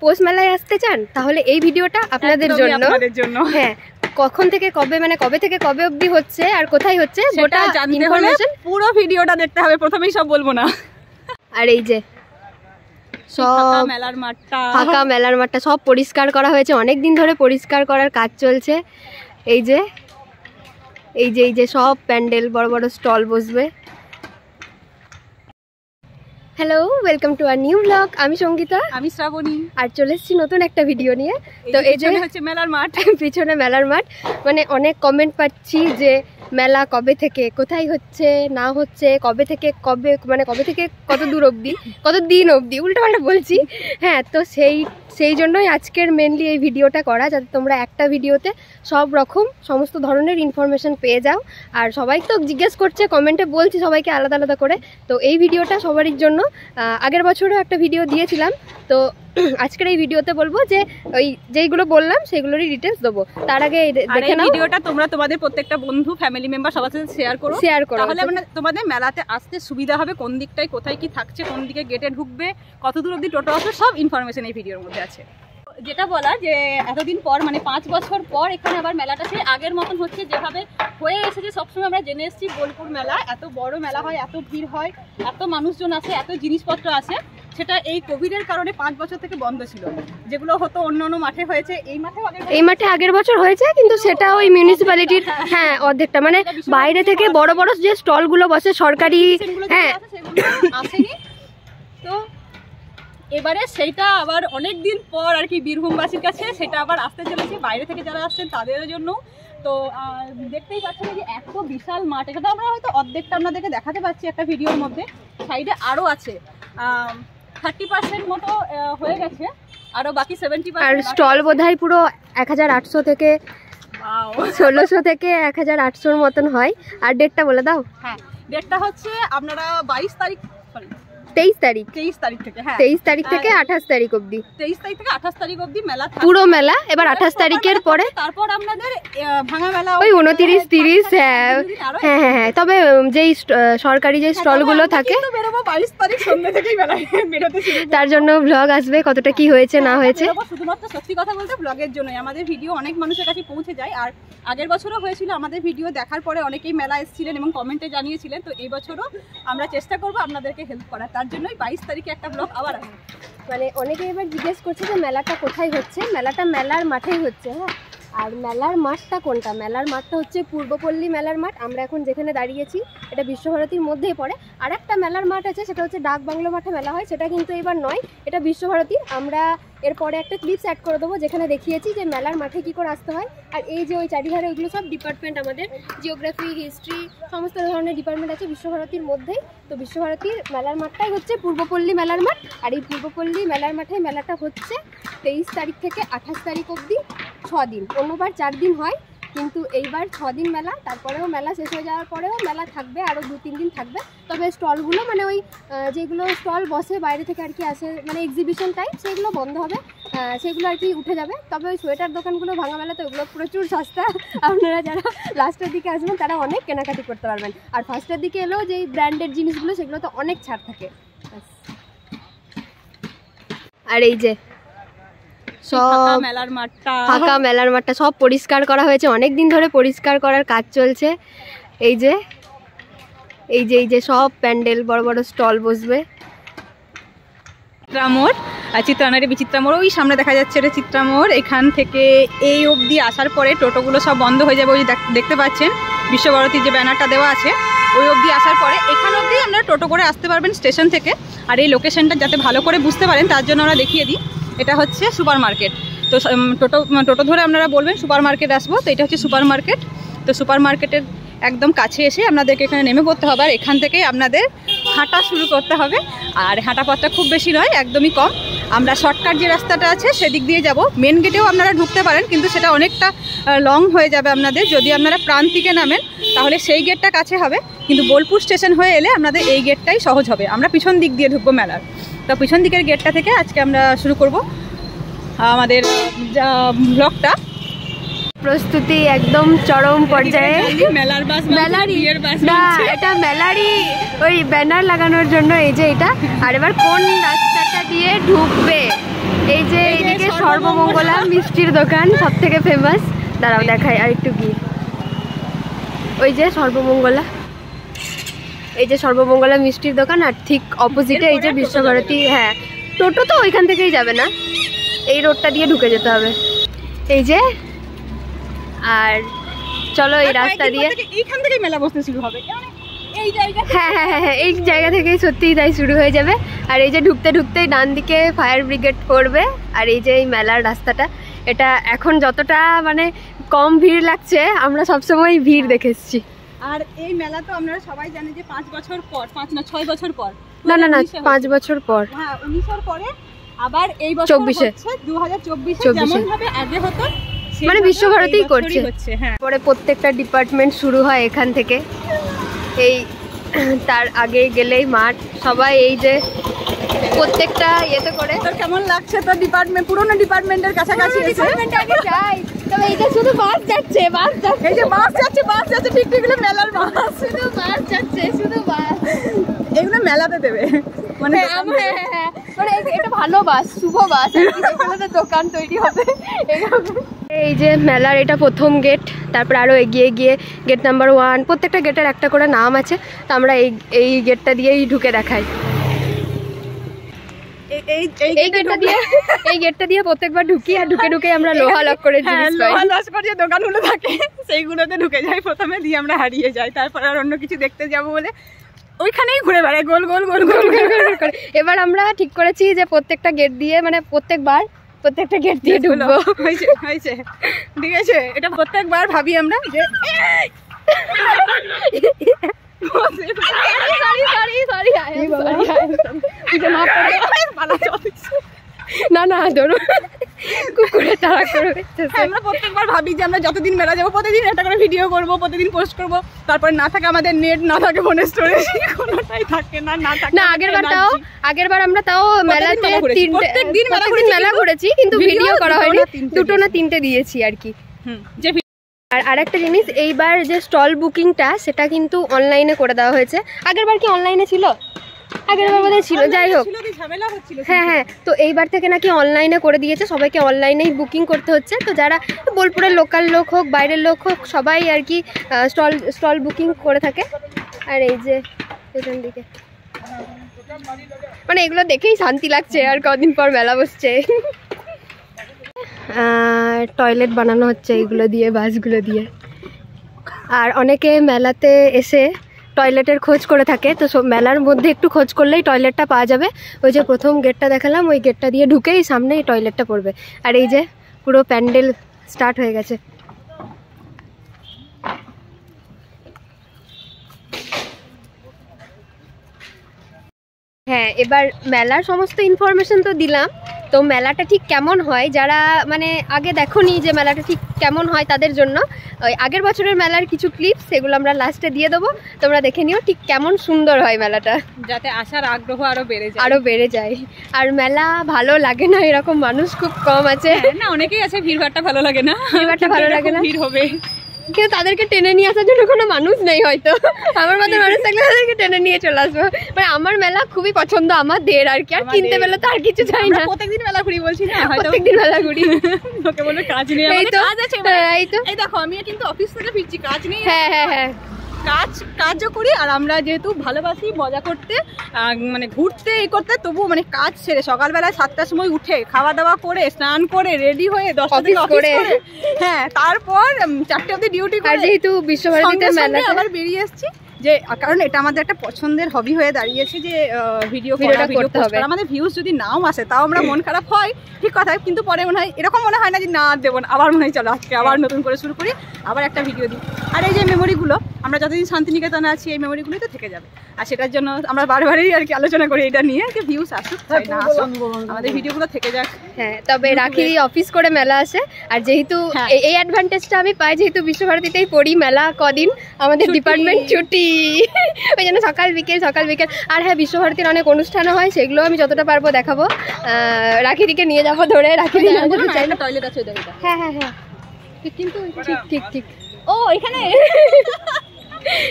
পৌষ মেলায় আসতে চান তাহলে এই ভিডিওটা আপনাদের জন্য। হ্যাঁ, কখন থেকে কবে মানে কবে থেকে কবে অবধি হচ্ছে আর কোথায় হচ্ছে গোটা ইনফরমেশন পুরো ভিডিওটা দেখতে হবে, প্রথমেই সব বলবো না। আর এই যে সব ফাঁকা মেলার মাঠটা সব পরিষ্কার করা হয়েছে, অনেক দিন ধরে পরিষ্কার করার কাজ চলছে। এই যে এই যে সব প্যান্ডেল বড় বড় স্টল বসবে। Hello, welcome to our new blog. আমি সঙ্গীতা, আমি শ্রাবণী, আর চলে এসেছি নতুন একটা ভিডিও নিয়ে। তো এই যে হচ্ছে মেলার মাঠ, পিছনে মেলার মাঠ। মানে অনেক কমেন্ট পাচ্ছি যে মেলা কবে থেকে কোথায় হচ্ছে না হচ্ছে, কবে থেকে কবে, মানে কবে থেকে কত দূর অবধি, কত দিন অবধি, উল্টোপাল্টা বলছি। হ্যাঁ, তো সেই জন্যই আজকের মেনলি এই ভিডিওটা করা, যাতে তোমরা একটা ভিডিওতে সব রকম সমস্ত ধরনের ইনফরমেশন পেয়ে যাও। আর সবাই তো জিজ্ঞেস করছে, কমেন্টে বলছি সবাইকে আলাদা আলাদা করে। তো এই ভিডিওটা সবারই জন্য। আগের বছরও একটা ভিডিও দিয়েছিলাম, তো আজকের এই ভিডিওতে বলবো যে ওই যেইগুলো বললাম সেগুলোরই ডিটেলস দেবো। তার আগে দেখে নাও ভিডিওটা, তোমরা তোমাদের প্রত্যেকটা বন্ধু ফ্যামিলি মেম্বার সবার সাথে শেয়ার করো, তাহলে মানে তোমাদের মেলাতে আসতে সুবিধা হবে। কোন দিকটায় কোথায় কি থাকছে, কোন দিকে গেটে ঢুকবে, কত দূর অবধি টোটো আসবে, সব ইনফরমেশন এই ভিডিওর মধ্যে আছে। যেটা বলা যে এতদিন পর মানে 5 বছর পর এখানে আবার মেলাটা সেই আগের মতন হচ্ছে, যেভাবে হয়ে এসেছে সবসময় আমরা জেনে এসেছি। বোলপুর মেলা এত বড় মেলা হয়, এত ভিড় হয়, এত মানুষজন আসে, এত জিনিসপত্র আসে, সেটা এই কোভিডের কারণে 5 বছর থেকে বন্ধ ছিল। যেগুলো হতো অন্য অন্য মাঠে হয়েছে, এই মাঠে আগের বছর হয়েছে, কিন্তু সেটা ওই মিউনিসিপ্যালিটির হ্যাঁ অর্ধেকটা, মানে বাইরে থেকে বড় বড় যে স্টলগুলো বসে সরকারি, হ্যাঁ আসেনি। তো এবারে সেইটা আবার অনেক দিন পর আর কি বীরভূমবাসীর কাছে সেটা আবার আসতে চলেছে, বাইরে থেকে যারা আসছেন তাদের জন্য। তো দেখতেই পাচ্ছেন যে এত বিশাল মাঠ, এটা তো আমরা হয়তো অর্ধেকটা আপনাদেরকে দেখাতে পাচ্ছি একটা ভিডিওর মধ্যে। সাইডে আরও আছে 30% মতো হয়ে গেছে, আরও বাকি 70%। আর স্টল বোধহয় পুরো 1800 থেকে 1600 থেকে 1800 মতন হয়। আর ডেটটা বলে দাও। হ্যাঁ, ডেটটা হচ্ছে আপনারা 23 তারিখ 23 তারিখ থেকে, হ্যাঁ 23 তারিখ থেকে 28 তারিখ অবধি, 23 তারিখ থেকে 28 তারিখ অবধি মেলা, পুরো মেলা। এবার 28 তারিখের পরে তারপর আপনাদের ভাঙা মেলা ওই 29 30। হ্যাঁ, তবে যেই সরকারি যে স্টলগুলো থাকে 22 তারিখ সন্ধ্যা থেকেই মেলায় বেরোতে শুরু, তার জন্য ব্লগ আসবে কতটা কি হয়েছে না হয়েছে। শুধুমাত্র সত্যি কথা বলতে ব্লগের জন্যই আমাদের ভিডিও অনেক মানুষের কাছে পৌঁছে যায়। আর আগের বছরও হয়েছিল, আমাদের ভিডিও দেখার পরে অনেকেই মেলা এসেছিলেন এবং কমেন্টে জানিয়েছিলেন। তো এই বছরও আমরা চেষ্টা করবো আপনাদেরকে হেল্প করার, তার জন্যই 22 তারিখে একটা ব্লগ আবার আসবে। মানে অনেকে এবার জিজ্ঞেস করছে যে মেলাটা কোথায় হচ্ছে। মেলাটা মেলার মাঠেই হচ্ছে। হ্যাঁ, আর মেলার মাঠটা কোনটা? মেলার মাঠটা হচ্ছে পূর্বপল্লী মেলার মাঠ। আমরা এখন যেখানে দাঁড়িয়েছি এটা বিশ্বভারতীর মধ্যেই পড়ে। আর একটা মেলার মাঠ আছে, সেটা হচ্ছে ডাক বাংলো মাঠে মেলা হয়, সেটা কিন্তু এবার নয়, এটা বিশ্বভারতীর। আমরা এরপরে একটা ক্লিপস অ্যাড করে দেবো যেখানে দেখিয়েছি যে মেলার মাঠে কী করে আসতে হয়। আর এই যে ওই চারিধারে ওইগুলো সব ডিপার্টমেন্ট, আমাদের জিওগ্রাফি, হিস্ট্রি, সমস্ত ধরনের ডিপার্টমেন্ট আছে বিশ্বভারতীর মধ্যেই। তো বিশ্বভারতীর মেলার মাঠটাই হচ্ছে পূর্বপল্লী মেলার মাঠ। আর এই পূর্বপল্লী মেলার মাঠে মেলাটা হচ্ছে 23 তারিখ থেকে 28 তারিখ অবধি 6 দিন। অন্যবার 4 দিন হয়, কিন্তু এইবার 6 দিন মেলা। তারপরেও মেলা শেষ হয়ে যাওয়ার পরেও মেলা থাকবে, আরও 2-3 দিন থাকবে। তবে স্টলগুলো মানে ওই যেগুলো স্টল বসে বাইরে থেকে আর কি আসে, মানে এক্সিবিশন টাইপ, সেগুলো বন্ধ হবে, সেগুলো আর কি উঠে যাবে। তবে ওই সোয়েটার দোকানগুলো ভাঙা মেলাতে ওগুলো প্রচুর সস্তা। আপনারা যারা লাস্টের দিকে আসবেন তারা অনেক কেনাকাটি করতে পারবেন। আর ফার্স্টের দিকে এলেও যেই ব্র্যান্ডেড জিনিসগুলো সেগুলো তো অনেক ছাড় থাকে। আর এই যে সব ফাঁকা মেলার মাঠটা সব পরিষ্কার করা হয়েছে, অনেক দিন ধরে পরিষ্কার করার কাজ চলছে। এই যে সব প্যান্ডেল বড় বড় স্টল বসবে। চিত্রামোড়, চিত্রানারী বিচিত্রামোড় ওই সামনে দেখা যাচ্ছে, এটা চিত্রামোড়। এখান থেকে এই অবধি আসার পরে টোটোগুলো সব বন্ধ হয়ে যাবে। ওই দেখতে পাচ্ছেন বিশ্বভারতীর যে ব্যানারটা দেওয়া আছে, ওই অবধি আসার পরে এখান অবধি আপনারা টোটো করে আসতে পারবেন স্টেশন থেকে। আর এই লোকেশনটা যাতে ভালো করে বুঝতে পারেন তার জন্য আমরা দেখিয়ে দিই। এটা হচ্ছে সুপার মার্কেট। তো টোটো ধরে আপনারা বলবেন সুপার মার্কেট আসবো, তো এটা হচ্ছে সুপার মার্কেট। তো সুপার মার্কেটের একদম কাছে এসে আপনাদেরকে এখানে নেমে পড়তে হবে। আর এখান থেকেই আপনাদের হাঁটা শুরু করতে হবে। আর হাঁটা পথটা খুব বেশি নয়, একদমই কম। আমরা শর্টকাট যে রাস্তাটা আছে সেদিক দিয়ে যাব। মেন গেটেও আপনারা ঢুকতে পারেন, কিন্তু সেটা অনেকটা লং হয়ে যাবে আপনাদের। যদি আপনারা প্রান্তিকে নামেন তাহলে সেই গেটটা কাছে হবে, কিন্তু বোলপুর স্টেশন হয়ে এলে আপনাদের এই গেটটাই সহজ হবে। আমরা পিছন দিক দিয়ে ঢুকবো মেলার। তো পিছন দিকের গেটটা থেকে আজকে আমরা শুরু করব আমাদের ব্লগটা। প্রস্তুতি একদম চরম পর্যায়ে। এটা মেলারই ওই ব্যানার লাগানোর জন্য এই যে এটা। আর এবার কোন রাস্তাটা দিয়ে ঢুকবে, এই যে সর্বমঙ্গলা মিষ্টির দোকান, সব থেকে ফেমাস। দাঁড়াও দেখাই আর একটু গিয়ে। ওই যে সর্বমঙ্গলা, এই যে সর্বমঙ্গলা মিষ্টির দোকান, আর ঠিক অপোজিটে এই যে বিশ্বভারতী। হ্যাঁ, টোটো তো ওইখান থেকেই যাবে না, এই রোডটা দিয়ে ঢুকে যেতে হবে। এই যে, আর চলো এই রাস্তা দিয়ে, এইখান থেকে মেলা বসতে শুরু হবে। হ্যাঁ হ্যাঁ হ্যাঁ, এই জায়গা থেকেই সত্যিই তাই শুরু হয়ে যাবে। আর এই যে ঢুকতে ঢুকতেই ডান দিকে ফায়ার ব্রিগেড পড়বে। আর এই যে এই মেলার রাস্তাটা, এটা এখন যতটা মানে কম ভিড় লাগছে, আমরা সবসময় ভিড় দেখে এসেছি। আর এই মেলা তো আপনারা সবাই জানেন যে 5 বছর পর, 5 না 6 বছর পর, না না না 5 বছর পর, হ্যাঁ 19 পরে আবার এই বছর হচ্ছে 2024 যেমন ভাবে আগে হতো, মানে বিশ্বভারতীই করছে। হ্যাঁ, পরে প্রত্যেকটা ডিপার্টমেন্ট শুরু হয় এখান থেকে। এই তার আগে গেলেই মাঠ, সবাই এই যে প্রত্যেকটা ইয়েতে করে। তোর কেমন লাগছে তোর ডিপার্টমেন্ট, পুরোনো ডিপার্টমেন্টের কাছাকাছি এসে? আগে যাই, তবে এইটা শুধু বাস যাচ্ছে, বাস যাচ্ছে, এই যে বাস যাচ্ছে, বাস যাচ্ছে, ঠিক ঠিক মেলার বাস, শুধু বাস যাচ্ছে, শুধু বাস। এগুলো মেলাতে দেবে, মানে মানে এটা ভালো বাস, শুভ বাস, এখানে দোকান তৈরি হবে। এই যে মেলার এটা প্রথম গেট, তারপর আরো এগিয়ে গিয়ে গেট নাম্বার 1, প্রত্যেকটা গেটের একটা করে নাম আছে। তো আমরা এই গেটটা দিয়েই ঢুকে দেখাই। এই গেটটা দিয়ে প্রত্যেকবার ঢুকি, আর ঢুকে ঢুকে আমরা লোহা লক করে জিনিস পাই। লোহা লস্কর যে দোকানগুলো থাকে সেইগুলোতে ঢুকে যাই প্রথমে, দিয়ে আমরা হারিয়ে যাই। তারপর আর অন্য কিছু দেখতে যাব বলে ওইখানেই ঘুরে বেড়াই, গোল গোল গোল গোল করে। এবার আমরা ঠিক করেছি যে প্রত্যেকটা গেট দিয়ে, মানে প্রত্যেকটা গেট দিয়ে ঢুকবো। হয়েছে, ঠিক আছে। এটা প্রত্যেকবার ভাবি আমরা যে না না ধরো, কুকুরে তাড়া করবে। আমরা প্রত্যেকবার ভাবি যে আমরা যতদিন মেলা যাবো প্রতিদিন একটা করে ভিডিও করবো, প্রতিদিন পোস্ট করবো। তারপরে না থাকে আমাদের নেট, না থাকে ফোনের স্টোরেজ, কোনোটাই থাকে না। না আগেরবার আমরা তাও মেলাতে প্রত্যেকদিন মেলা ঘুরেছি, কিন্তু ভিডিও করা হয়নি। 2টো না 3টে দিয়েছি আর কি। আর আরেকটা জিনিস, এইবার যে স্টল বুকিংটা সেটা কিন্তু অনলাইনে করে দেওয়া হয়েছে। আগেরবার কি অনলাইনে ছিল? আগেরবার বোধহয় ছিল, যাই হোক। হ্যাঁ হ্যাঁ, তো এইবার থেকে নাকি অনলাইনে করে দিয়েছে, সবাইকে অনলাইনেই বুকিং করতে হচ্ছে। তো যারা বোলপুরের লোকাল লোক হোক, বাইরের লোক হোক, সবাই আর কি স্টল বুকিং করে থাকে। আর এই যে এখান দিকে, মানে এগুলো দেখেই শান্তি লাগছে, আর কদিন পর মেলা বসছে। টয়লেট বানানো হচ্ছে এইগুলো দিয়ে, বাসগুলো দিয়ে। আর অনেকে মেলাতে এসে টয়লেটের খোঁজ করে থাকে, তো সব মেলার মধ্যে একটু খোঁজ করলেই টয়লেটটা পাওয়া যাবে। ওই যে প্রথম গেটটা দেখালাম, ওই গেটটা দিয়ে ঢুকেই সামনে এই টয়লেটটা পড়বে। আর এই যে পুরো প্যান্ডেল স্টার্ট হয়ে গেছে। হ্যাঁ, এবার মেলার সমস্ত ইনফরমেশন তো দিলাম। তো মেলাটা ঠিক কেমন হয়, যারা মানে আগে দেখোনি যে মেলাটা ঠিক কেমন হয়, তাদের জন্য ওই আগের বছরের মেলার কিছু ক্লিপস, সেগুলো আমরা লাস্টে দিয়ে দেবো। তোমরা দেখে নিও ঠিক কেমন সুন্দর হয় মেলাটা, যাতে আসার আগ্রহ আরো বেড়ে যায়। আর মেলা ভালো লাগে না এরকম মানুষ খুব কম আছে। না, অনেকেই আছে, ভিড়ভাড়টা ভালো লাগে না, ভিড় হবে, কিন্তু তাদেরকে টেনে নিয়ে আসার জন্য কোনো মানুষ নেই হয়তো। আমার মতো মানুষ থাকলে তাদেরকে টেনে নিয়ে চলে আসবো। মানে আমার মেলা খুবই পছন্দ আমাদের, আর কি। আর কিনতে পেলে তো আর কিছু চাই না। প্রত্যেকদিন মেলা ঘুরি বলছি না, প্রত্যেকদিন মেলা ঘুরি। ওকে বলে কাজ নেই, এই তো এই দেখো আমি কিন্তু অফিস থেকে ফিরছি, কাজ নেই। হ্যাঁ হ্যাঁ হ্যাঁ, কাজও করি। আর আমরা যেহেতু ভালোবাসি মজা করতে, মানে ঘুরতে এই করতে, তবু মানে কাজ সেরে সকালবেলা 7টার সময় উঠে খাওয়া দাওয়া করে স্নান করে রেডি হয়ে 10টা থেকে অফিস করে, হ্যাঁ তারপর 4টে অবধি ডিউটি করে। আর যেহেতু বিশ্বভারতীতে মেলা আবার বেরিয়ে এসেছি, যে কারণ এটা আমাদের একটা পছন্দের হবি হয়ে দাঁড়িয়েছে, যে ভিডিও করতে হবে। আমাদের ভিউজ যদি নাও আসে তাও আমরা মন খারাপ হয়, ঠিক কথা, কিন্তু পরে মনে হয় এরকম মনে হয় না যে না দেবো না, আবার মনে হয় চলো আজকে আবার নতুন করে শুরু করি, আবার একটা ভিডিও দিই। আর এই যে মেমোরিগুলো, আমরা যতদিন শান্তিনিকেতনে আছি এই মেমোরিগুলোই তো থেকে যাবে। আর সেটার জন্য আমরা বারবারই আর কি আলোচনা করি এটা নিয়ে, যে ভিউজ আসুক না আসুক, আমাদের ভিডিওগুলো থেকে যাক। হ্যাঁ, তবে রাখি অফিস করে মেলা আসে। আর যেহেতু এই অ্যাডভান্টেজটা আমি পাই, যেহেতু বিশ্বভারতীতেই পড়ি, মেলা কদিন আমাদের ডিপার্টমেন্ট ছুটি, ওই জন্য সকাল বিকেল। আর হ্যাঁ, বিশ্বভারতীর অনেক অনুষ্ঠানও হয়, সেগুলো আমি যতটা পারবো দেখাবো। রাখিদিকে নিয়ে যাবো ধরে, রাখিদি টয়লেট আছে। হ্যাঁ হ্যাঁ হ্যাঁ, কিন্তু ঠিক। ও এখানে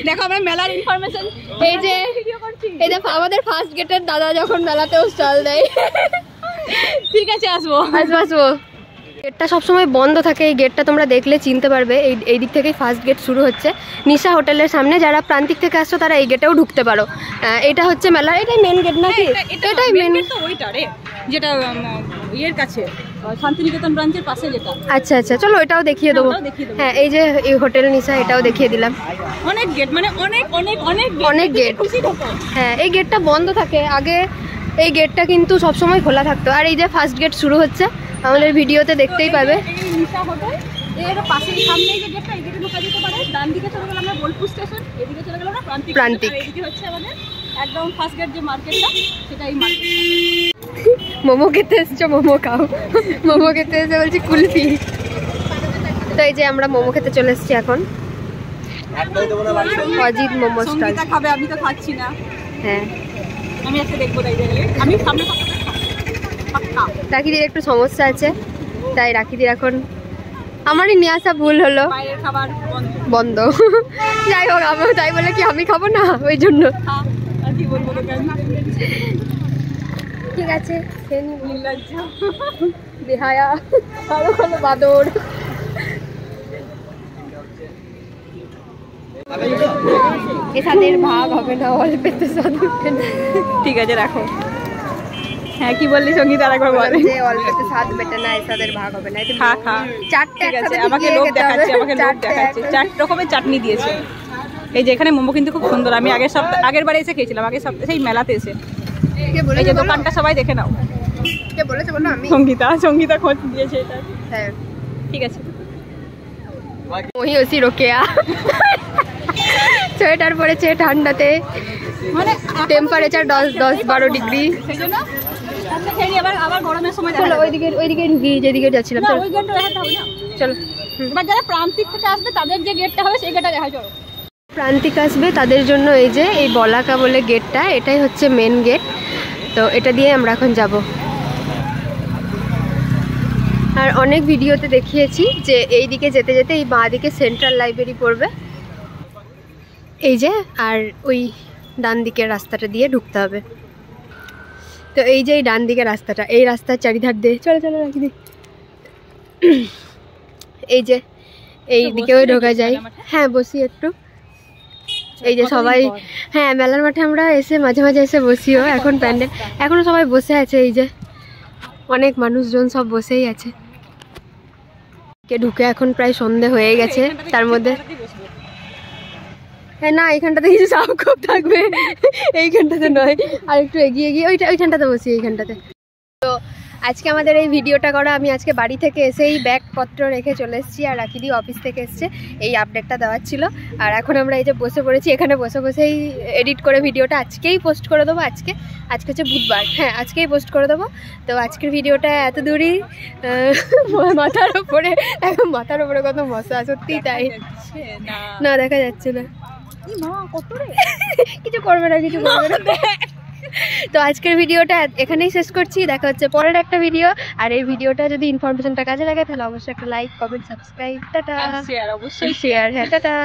দেখো আমরা মেলার ইনফরমেশন, এই যে আমাদের ফার্স্ট গেটের দাদা যখন মেলাতেও স্টল দেয়। ঠিক আছে, আসবো। গেটটা সবসময় বন্ধ থাকে। এই গেটটা তোমরা দেখলে চিনতে পারবে। এই দিক থেকেই ফার্স্ট গেট শুরু হচ্ছে নিশা হোটেলের সামনে। যারা প্রান্তিক থেকে আসছো তারা এই গেটেও ঢুকতে পারো। এটা হচ্ছে মেলা, এটাই মেন গেট নাকি? এটাই মেন গেট, ওইটা রে যেটা ইয়ের কাছে শান্তিনিকেতন ব্রাঞ্চের পাশে যেটা। আচ্ছা আচ্ছা, চলো এটাও দেখিয়ে দেবো। হ্যাঁ, এই যে এই হোটেল নিশা, এটাও দেখিয়ে দিলাম। অনেক গেট, মানে অনেক অনেক অনেক অনেক গেট। হ্যাঁ, এই গেটটা বন্ধ থাকে আগে, এই গেটটা কিন্তু সবসময় খোলা থাকতো। আর এই যে ফার্স্ট গেট শুরু হচ্ছে, আমাদের ভিডিওতে দেখতেই পাবে। এর পাশের সামনে যে গেটটা, এই গেটে ঢোকা যেতে পারে। ডান দিকে চলে গেলাম আমরা বোলপুর স্টেশন, এদিকে চলে গেলাম আমরা প্রান্তিক। এদিকে হচ্ছে আমাদের একদম ফার্স্ট গেট যে মার্কেটটা, সেটা এই মার্কেট। মোমো খেতে এসছো, মোমো খাও। মোমো খেতে এসে বলছি কুলফি। তো এই যে আমরা মোমো খেতে চলে এসেছি এখন। অজিত মোমো স্টল খাবে, আমি তো খাচ্ছি না। হ্যাঁ, আমি একটা দেখবো, তাই গেলে আমি সামনে রাখিদির একটু সমস্যা আছে, তাই রাখিদির এখন আমারই নিয়ে আসা ভুল হলো, বাইরের খাবার বন্ধ। যাই হোক, আমি তাই বলে কি আমি খাবো না, ওই জন্য। ঠিক আছে, বেহায়া আরো কোনো বাদর। এসাদের ভাগ হবে না, অল্পেতে সাদ উঠবে না। ঠিক আছে, রাখো। হ্যাঁ, কি বললি সঙ্গীতা, আরেকবার বল। যে অল্পেতে সাদ বেটে না, এসাদের ভাগ হবে না। খা খা, চারটে আছে, আমাকে লোক দেখাচ্ছে, আমাকে লোক দেখাচ্ছে। 4 রকমের চাটনি দিয়েছে। এই যে এখানে মোমো কিন্তু খুব সুন্দর। আমি আগের বারে এসে খেয়েছিলাম, আগের সপ্তাহে সেই মেলাতে এসে। এই যে দোকানটা সবাই দেখে নাও। কে বলেছে বলো? আমি। সঙ্গীতা খোঁজ দিয়েছে এটা। হ্যাঁ, ঠিক আছে। ওই ওসি রোকেয়া সোয়েটার পরেছে ঠান্ডাতে, মানে টেম্পারেচার 10-12 ডিগ্রি। সেজন্য আবার গরমের সময় চলো ওইদিকে ঢুকি, যেদিকে যাচ্ছিলাম। চলো, ওই গেটটা দেখাতে হবে না। চলো, এবার যারা প্রান্তিক থেকে আসবে তাদের যে গেটটা হবে সেই গেটটা দেখা। চলো, প্রান্তিক আসবে তাদের জন্য এই যে এই বলাকা বলে গেটটা, এটাই হচ্ছে মেন গেট। তো এটা দিয়ে আমরা এখন যাব। আর অনেক ভিডিওতে দেখিয়েছি যে এই দিকে যেতে যেতে এই বাঁ দিকে সেন্ট্রাল লাইব্রেরি পড়বে, এই যে, আর ওই ডান দিকের রাস্তাটা দিয়ে ঢুকতে হবে। তো এই যে এই ডান দিকের রাস্তাটা, এই রাস্তার চারিধার দিয়ে চলো রাখি দিই। এই যে এই দিকেও ঢোকা যায়। হ্যাঁ, বসি একটু। এই যে সবাই, হ্যাঁ, মেলার মাঠে আমরা এসে মাঝে মাঝে এসে বসিও। এখন প্যান্ডেল, এখনো সবাই বসে আছে। এই যে অনেক মানুষজন সব বসেই আছে। কে ঢুকে এখন প্রায় সন্ধে হয়ে গেছে। তার মধ্যে হ্যাঁ, না, এইখানটাতে কিছু সাপ খুব থাকবে, এইখানটাতে নয়, আর একটু এগিয়ে গিয়ে ওইখানটাতে বসি, এইখানটাতে। তো আজকে আমাদের এই ভিডিওটা করা, আমি আজকে বাড়ি থেকে এসেই ব্যাগপত্র রেখে চলে এসেছি। আর রাখিদি অফিস থেকে এসছে, এই আপডেটটা দেওয়ার ছিল। আর এখন আমরা এই যে বসে পড়েছি, এখানে বসে বসেই এডিট করে ভিডিওটা আজকেই পোস্ট করে দেবো। আজকে হচ্ছে বুধবার, হ্যাঁ, আজকেই পোস্ট করে দেবো। তো আজকের ভিডিওটা এত দূরই। মাথার ওপরে, এখন মাথার ওপরে কত মশা, সত্যি তাই। না, দেখা যাচ্ছে না। কিছু করবে না, কিছু করবে না। তো আজকের ভিডিওটা এখানেই শেষ করছি। দেখা হচ্ছে পরের একটা ভিডিও। আর এই ভিডিওটা যদি ইনফরমেশনটা কাজে লাগে তাহলে অবশ্যই একটা like, comment, subscribe, tata, share, অবশ্যই শেয়ার। হ্যাঁ, টাটা।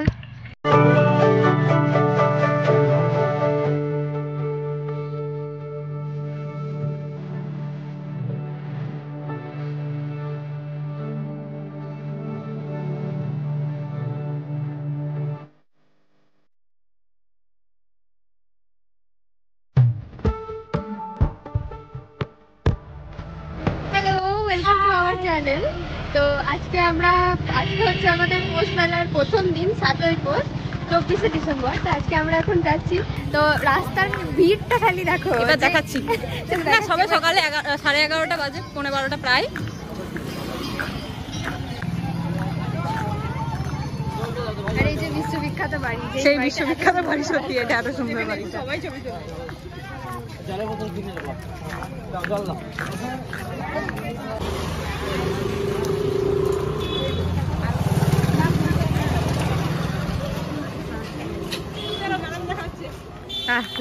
চ্যানেল। তো আজকে হচ্ছে আমাদের পৌষ মেলার প্রথম দিন, 7ই পৌষ, 24শে ডিসেম্বর। তো আজকে আমরা এখন যাচ্ছি। তো রাস্তার ভিড়টা খালি দেখো, এবার দেখাচ্ছি। সবে সকালে 11:30 বাজে, 11:15 প্রায়। আর এই যে বিশ্ববিখ্যাত বাড়ি, সেই বিশ্ববিখ্যাত বাড়ি, সত্যি এটা এত সুন্দর বাড়ি। সবাই ছবি তুলে।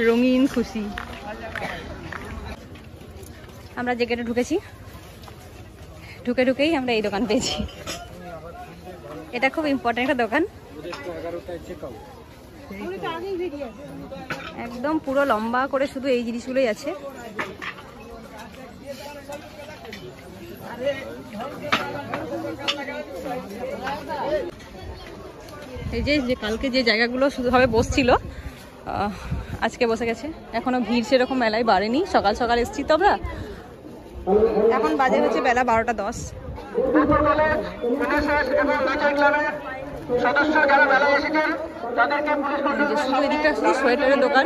রঙিন খুশি। আমরা যে গেটে ঢুকেছি, ঢুকেই আমরা এই দোকান পেয়েছি। এটা খুব ইম্পর্টেন্ট একটা দোকান, একদম পুরো লম্বা করে শুধু এই জিনিসগুলোই আছে। এই যে কালকে যে জায়গাগুলো শুধুভাবে বসছিল আজকে বসে গেছে। এখনো ভিড় সেরকম মেলায় বাড়েনি, সকাল সকাল এসছি তো আমরা। এখন বাজে হচ্ছে বেলা 12:10। শুধু এদিকটা শুধু সোয়েটারের দোকান।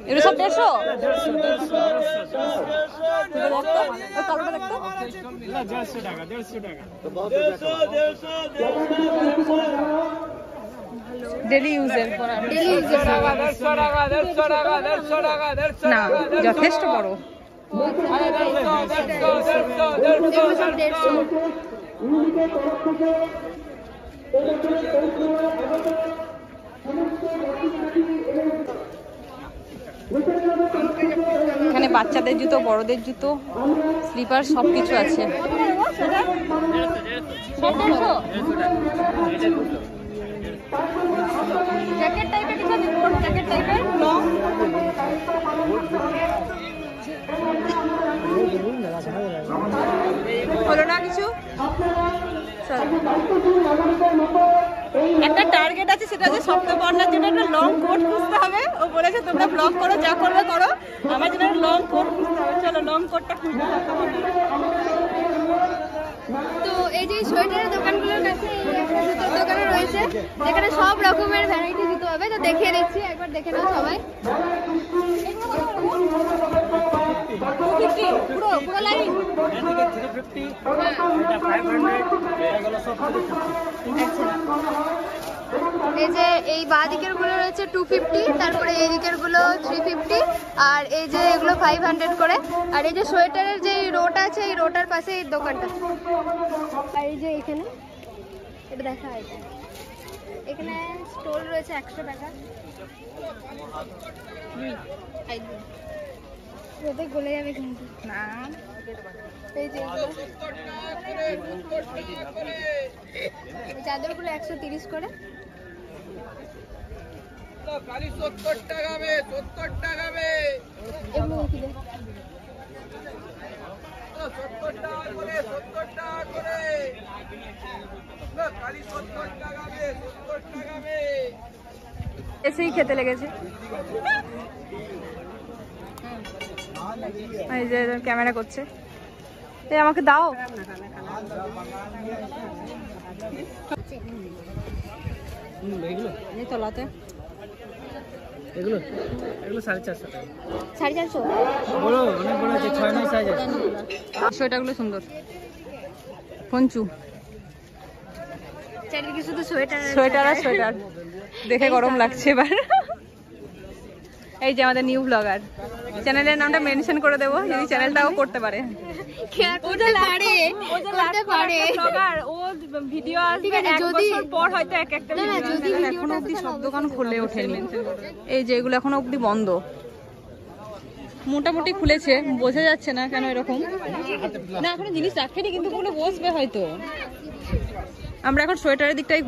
এগুলো সব 150? ডেলি ইউজের না, যথেষ্ট বড়। এখানে বাচ্চাদের জুতো, বড়দের জুতো, স্লিপার সবকিছু আছে। জ্যাকেট টাইপের কিছু আছে, জ্যাকেট টাইপের লং। হলো না কিছু। একটা টার্গেট আছে, সেটা হচ্ছে সপ্তপর্ণার জন্য একটা লং কোট খুঁজতে হবে। ও বলেছে তোমরা ব্লগ করো, যা করবে করো, আমার জন্য লং কোট খুঁজতে হবে। চলো লং কোটটা খুঁজতে হবে। তো এই যে সোয়েটারের দোকানগুলোর কাছে একটা জুতোর দোকানে রয়েছে, যেখানে সব রকমের ভ্যারাইটি জুতো হবে। তো দেখিয়ে দিচ্ছি, একবার দেখে নাও সবাই। পুরো লাইন এই যে এই বাঁ দিকের গুলো রয়েছে 250, তারপরে এই দিকের গুলো 350, আর এই যে এগুলো 500 করে। আর এই যে সোয়েটারের যে রোটা আছে, এই রোটার পাশে এই দোকানটা। আর এই যে এখানে এটা দেখা, এখানে স্টোর রয়েছে 100 টাকা। গলে যাবে কিন্তু না। এই যে চাদরগুলো 130 করে। এগুলো কি দেয়? এসেই খেতে লেগেছে। এই যে ক্যামেরা করছে, এই আমাকে দাও। এই তলাতে এগুলো 450 টাকা। 450 বড়, অনেক বড় আছে, 6-9 সাইজ আছে। সোয়েটারগুলো সুন্দর। ফঞ্চু চারিদিকে শুধু সোয়েটার আর সোয়েটার, দেখে গরম লাগছে এবার। এই যে আমাদের নিউ ব্লগার, চ্যানেলের নামটা মেনশন করে দেবো যদি চ্যানেলটাও করতে পারে। এখনো অব্দি সব দোকান খুলে ওঠেনি। এই যে এগুলো এখনো অব্দি বন্ধ, মোটামুটি খুলেছে, বোঝা যাচ্ছে না কেন এরকম। না এখনো জিনিস রাখেনি, কিন্তু ওগুলো বসবে হয়তো। আমরা এখন সোয়েটারের দিকটাই